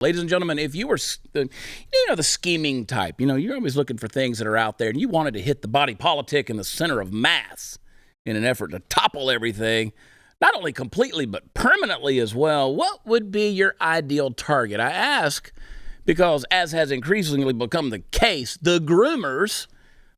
Ladies and gentlemen, if you were the scheming type, you're always looking for things that are out there, and you wanted to hit the body politic in the center of mass in an effort to topple everything, not only completely but permanently as well, what would be your ideal target? I ask because, as has increasingly become the case, the groomers,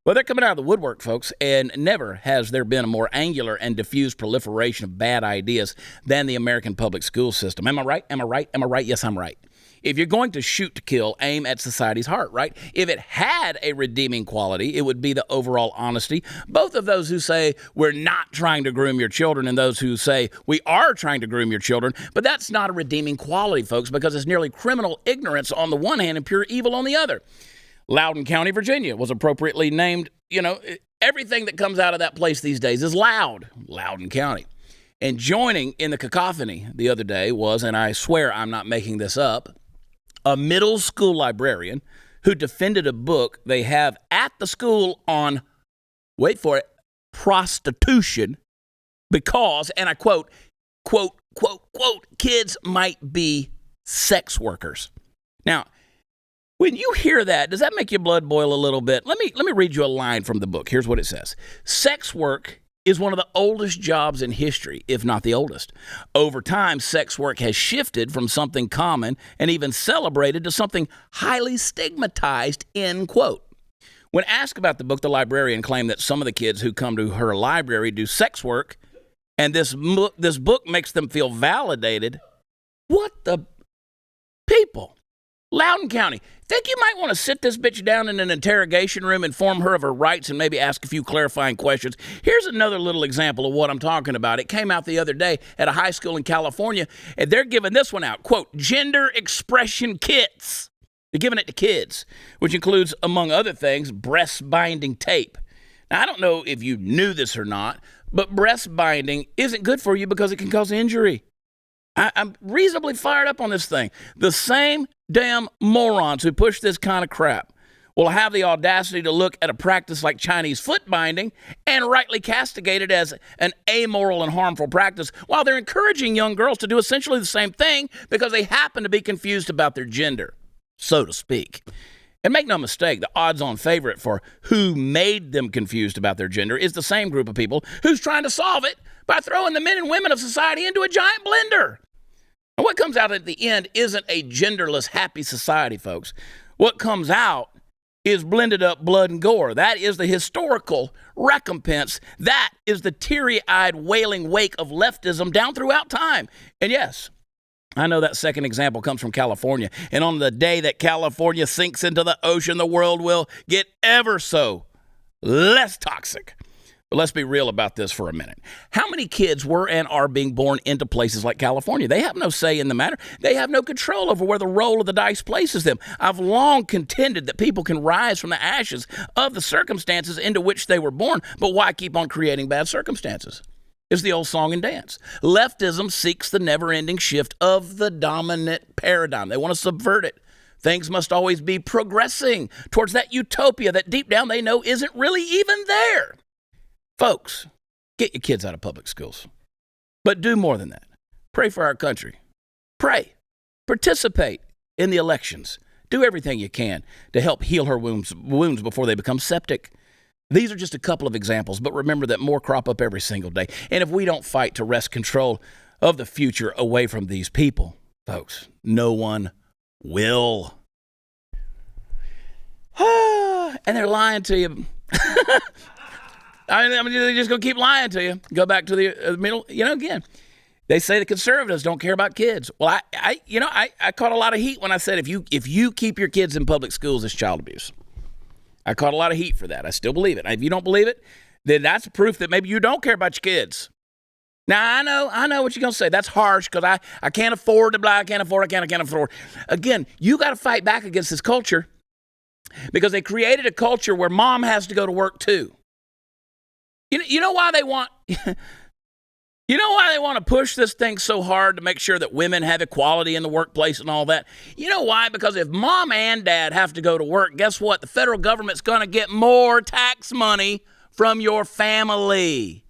well, they're coming out of the woodwork, folks, and never has there been a more angular and diffuse proliferation of bad ideas than the American public school system. Am I right? Am I right? Am I right? Yes, I'm right. If you're going to shoot to kill, aim at society's heart, right? If it had a redeeming quality, it would be the overall honesty. Both of those who say we're not trying to groom your children and those who say we are trying to groom your children, but that's not a redeeming quality, folks, because it's nearly criminal ignorance on the one hand and pure evil on the other. Loudon County, Virginia was appropriately named. Everything that comes out of that place these days is loud. Loudon County. And joining in the cacophony the other day was, and I swear I'm not making this up, a middle school librarian who defended a book they have at the school on, wait for it, prostitution because, and I quote, kids might be sex workers. Now, when you hear that, does that make your blood boil a little bit? Let me read you a line from the book. Here's what it says. Sex work is one of the oldest jobs in history, if not the oldest. Over time, sex work has shifted from something common and even celebrated to something highly stigmatized, end quote. When asked about the book, the librarian claimed that some of the kids who come to her library do sex work, and this book makes them feel validated. What the people? Loudon County, think you might want to sit this bitch down in an interrogation room, inform her of her rights, and maybe ask a few clarifying questions. Here's another little example of what I'm talking about. It came out the other day at a high school in California, and they're giving this one out, quote, gender expression kits. They're giving it to kids, which includes, among other things, breast binding tape. Now, I don't know if you knew this or not, but breast binding isn't good for you because it can cause injury. I'm reasonably fired up on this thing. The same damn morons who push this kind of crap will have the audacity to look at a practice like Chinese foot binding and rightly castigate it as an amoral and harmful practice while they're encouraging young girls to do essentially the same thing because they happen to be confused about their gender, so to speak. And make no mistake, the odds-on favorite for who made them confused about their gender is the same group of people who's trying to solve it by throwing the men and women of society into a giant blender. And what comes out at the end isn't a genderless, happy society, folks. What comes out is blended up blood and gore. That is the historical recompense. That is the teary-eyed wailing wake of leftism down throughout time. And yes, I know that second example comes from California. And on the day that California sinks into the ocean, the world will get ever so less toxic. But let's be real about this for a minute. How many kids were and are being born into places like California? They have no say in the matter. They have no control over where the roll of the dice places them. I've long contended that people can rise from the ashes of the circumstances into which they were born, but why keep on creating bad circumstances? It's the old song and dance. Leftism seeks the never-ending shift of the dominant paradigm. They want to subvert it. Things must always be progressing towards that utopia that deep down they know isn't really even there. Folks, get your kids out of public schools. But do more than that. Pray for our country. Pray. Participate in the elections. Do everything you can to help heal her wounds before they become septic. These are just a couple of examples, but remember that more crop up every single day. And if we don't fight to wrest control of the future away from these people, folks, no one will. And they're lying to you. I mean, they're just going to keep lying to you. Go back to the middle. Again, they say the conservatives don't care about kids. Well, I caught a lot of heat when I said if you keep your kids in public schools, it's child abuse. I caught a lot of heat for that. I still believe it. If you don't believe it, then that's proof that maybe you don't care about your kids. Now, I know what you're going to say. That's harsh because I can't afford to blah. I can't afford. Again, you got to fight back against this culture because they created a culture where mom has to go to work too. You know why they want to push this thing so hard to make sure that women have equality in the workplace and all that? You know why? Because if mom and dad have to go to work, guess what? The federal government's going to get more tax money from your family.